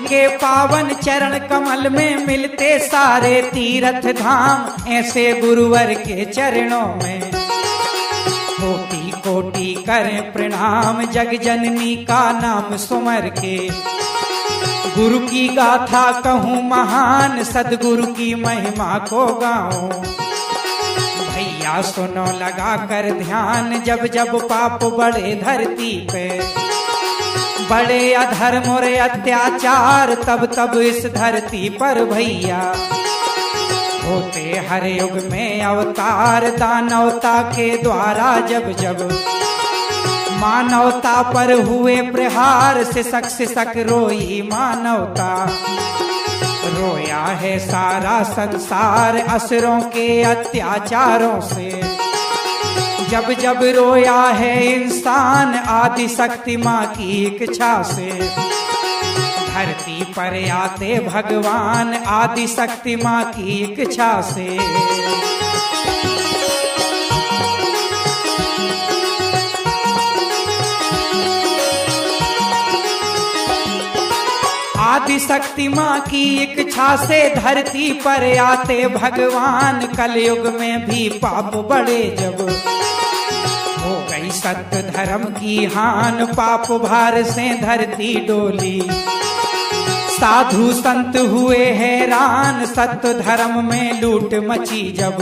के पावन चरण कमल में मिलते सारे तीर्थ धाम। ऐसे गुरुवर के चरणों में कोटि कोटि करें प्रणाम। जग जननी का नाम सुमर के गुरु की गाथा कहूँ महान। सदगुरु की महिमा को गाऊं। भैया सुनो लगा कर ध्यान, जब जब पाप बढ़े धरती पे, बड़े अधर्म और अत्याचार, तब तब इस धरती पर भैया होते हर युग में अवतार। दानवता के द्वारा जब जब मानवता पर हुए प्रहार, सिसक रोई मानवता। रोया है सारा संसार असुरों के अत्याचारों से। जब जब रोया है इंसान आदि शक्ति माँ की इच्छा से। धरती पर आते भगवान आदि शक्ति माँ की इच्छा से। आदि शक्ति माँ की इच्छा से धरती पर आते भगवान। कलयुग में भी पाप बढ़े जब हो गई सत्य धर्म की हान। पाप भार से धरती डोली साधु संत हुए हैरान। सत्य धर्म में लूट मची जब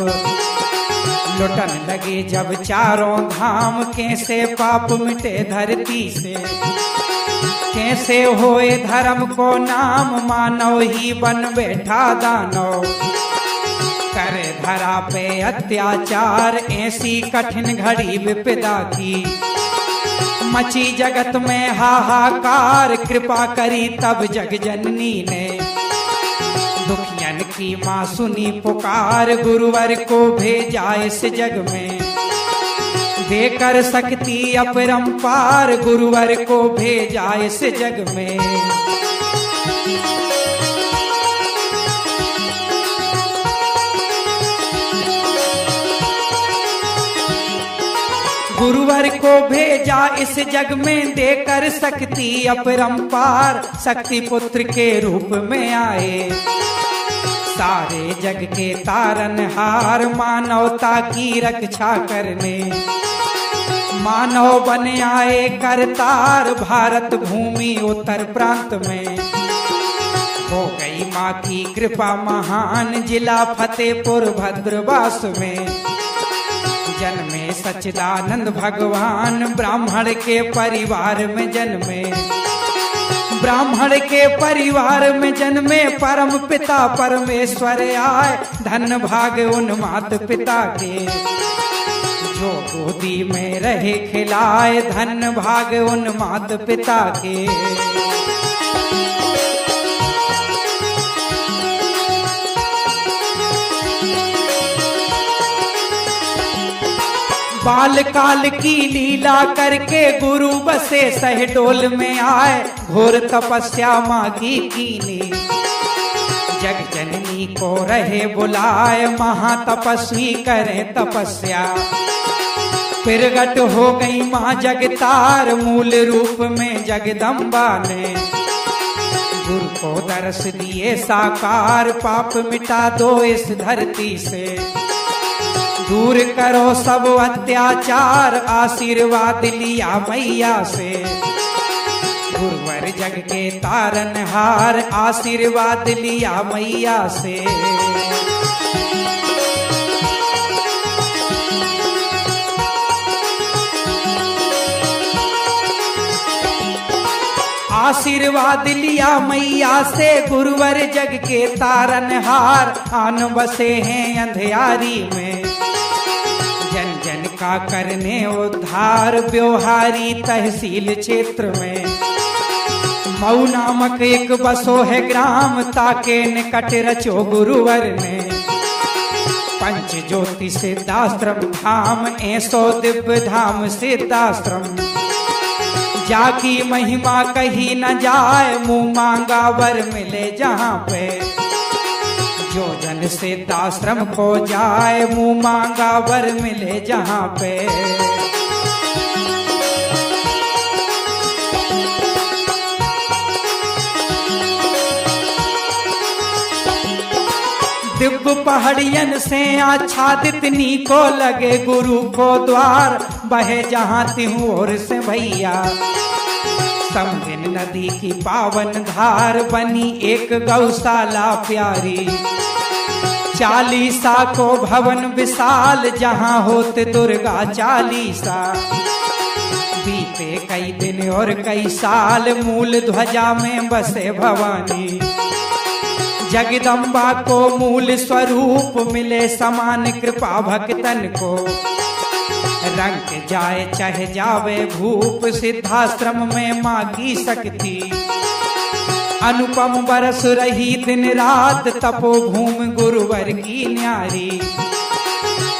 लुटन लगे जब चारों धाम। कैसे पाप मिटे धरती से, कैसे होए धर्म को नाम। मानव ही बन बैठा दानव, करे धरा पे अत्याचार। ऐसी कठिन घड़ी विपदा की मची जगत में हाहाकार। कृपा करी तब जग जननी ने, दुखियन की माँ सुनी पुकार। गुरुवर को भेजा इस जग में, देकर शक्ति अपरंपार। गुरुवर को भेजा इस जग में। गुरुवर को भेजा इस जग में, देकर शक्ति अपरंपार। शक्ति पुत्र के रूप में आए सारे जग के तारनहार। मानवता की रक्षा करने मानव बन आए करतार। भारत भूमि उत्तर प्रांत में हो गई माँ की कृपा महान। जिला फतेहपुर भद्रवास में जन्मे सच्चिदानंद भगवान। ब्राह्मण के परिवार में जन्मे, ब्राह्मण के परिवार में जन्मे। परम पिता परमेश्वर आए, धन भाग उन मात पिता के जो गोदी में रहे खिलाए। धन भाग उन मात पिता के। बाल काल की लीला करके गुरु बसे सहडोल में आए। घोर तपस्या माँ की कीनी, जग जननी को रहे बुलाए। महातपस्वी करें तपस्या, प्रगट हो गई माँ जगतार। मूल रूप में जगदम्बा ने गुरु को दर्श दिए साकार। पाप मिटा दो इस धरती से, दूर करो सब अत्याचार। आशीर्वाद लिया मैया से, गुरुवर जग के तारनहार। आशीर्वाद लिया मैया से। आशीर्वाद लिया मैया से, गुरुवर जग के तारनहार। आन बसे हैं अंधियारी में, जन जन का करने उद्धार। ब्योहारी तहसील क्षेत्र में मऊ नामक एक बसो है ग्राम। ताके निकट रचो गुरुवर ने, पंच ज्योति सिद्धाश्रम धाम। ऐसो दिव्य धाम सिद्धाश्रम, जाकी महिमा कही न जाए। मुँह मांगा वर मिले जहाँ पे, जो जन सिद्धाश्रम को जाए। मुँह मांगा वर मिले जहाँ पे। दिव्य पहाड़ियन से आच्छादित नीको लगे गुरु को द्वार, बहे जहाँ तिहु और से भैया। समधिन नदी की पावन धार, बनी एक गौशाला प्यारी। चालीसा को भवन विशाल, जहाँ होते दुर्गा चालीसा। बीते कई दिन और कई साल, मूल ध्वजा में बसे भवानी। जगदम्बा को मूल स्वरूप मिले, समान कृपा भक्तन को। रंग जाए चाहे जावे भूप, सिद्धाश्रम में माँ की शक्ति। अनुपम बरस रही दिन रात, तपोभूमि गुरुवर की न्यारी।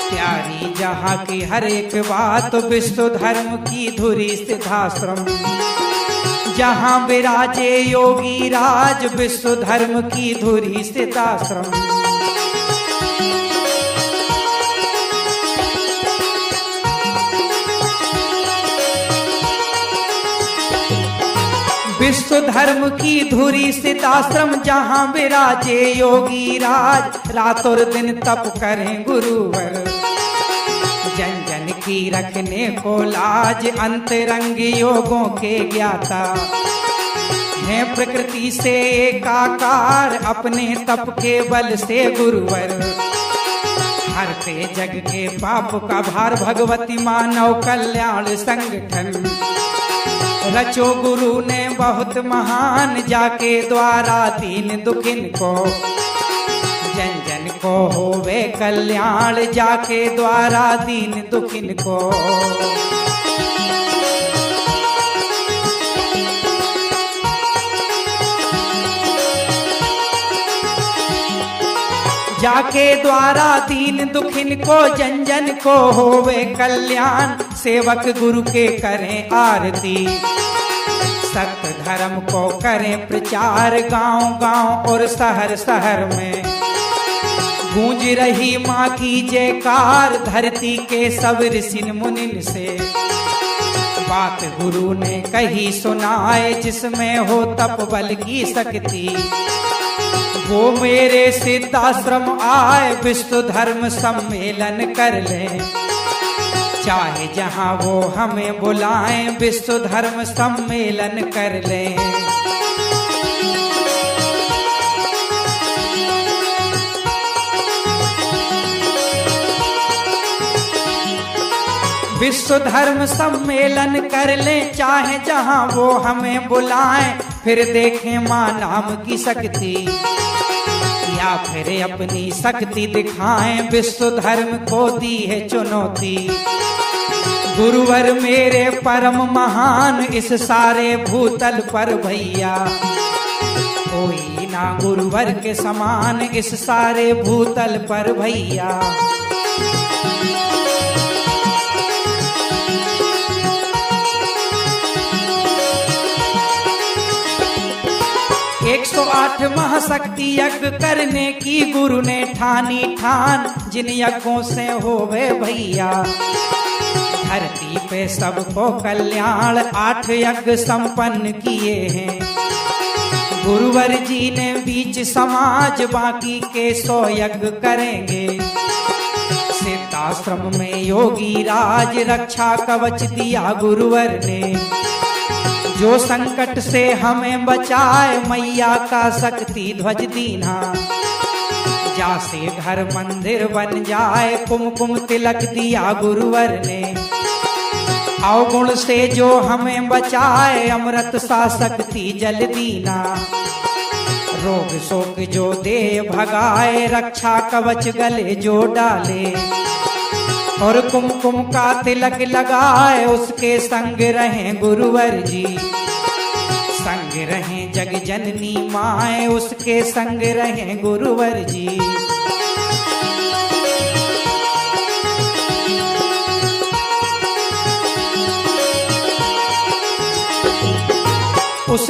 प्यारी जहाँ की हर एक बात, विश्व धर्म की धुरी सिद्धाश्रम। जहाँ विराजे योगी राज, विश्व धर्म की धुरी सिद्धाश्रम। विश्व धर्म की धुरी स्थित आश्रम, जहाँ विराजे योगी राज। रात और दिन तप करें गुरुवर, जन जन की रखने को लाज। अंतरंग योगों के ज्ञाता हैं, प्रकृति से एकाकार। अपने तप के बल से गुरुवर, हरते जग के पाप का भार। भगवती मानव कल्याण संगठन रचो गुरु ने बहुत महान, जाके द्वारा दीन दुखिन को। जन जन को होवे कल्याण, जाके द्वारा दीन दुखिन को। जाके द्वारा दीन दुखिन को, जन जन को होवे कल्याण। सेवक गुरु के करें आरती, सत्य धर्म को करें प्रचार। गांव गांव और शहर शहर में गूंज रही माँ की जयकार। धरती के सब ऋषि मुनिन से बात गुरु ने कही सुनाए, जिसमें हो तप बल की शक्ति। वो मेरे सिद्धाश्रम आए, विश्व धर्म सम्मेलन कर ले। चाहे जहाँ वो हमें बुलाएं, विश्व धर्म सम्मेलन कर लें। 'विश्व धर्म सम्मेलन कर लें, चाहे जहाँ वो हमें बुलाएं। फिर देखें माँ नाम की शक्ति, या फिर अपनी शक्ति दिखाएं। विश्व धर्म को दी है चुनौती, गुरुवर मेरे परम महान। इस सारे भूतल पर भैया कोई ना गुरुवर के समान। इस सारे भूतल पर भैया 108 महाशक्ति यज्ञ करने की गुरु ने ठानी ठान। जिन यज्ञों से होवे भैया धरती पे सबको कल्याण। 8 यज्ञ संपन्न किए हैं गुरुवर जी ने बीच समाज। बाकी के 100 यज्ञ करेंगे सिद्धाश्रम में योगी राज। रक्षा कवच दिया गुरुवर ने, जो संकट से हमें बचाए। मैया का शक्ति ध्वज दीना, जासे घर मंदिर बन जाए। कुमकुम तिलक दिया गुरुवर ने, अवगुण से जो हमें बचाए। अमृत सा शक्ति जल दीना, रोग शोक जो दे भगाए। रक्षा कवच गले जो डाले, और कुमकुम का तिलक लगाए। उसके संग रहें गुरुवर जी, संग रहें जग जननी माए। उसके संग रहें गुरुवर जी। उस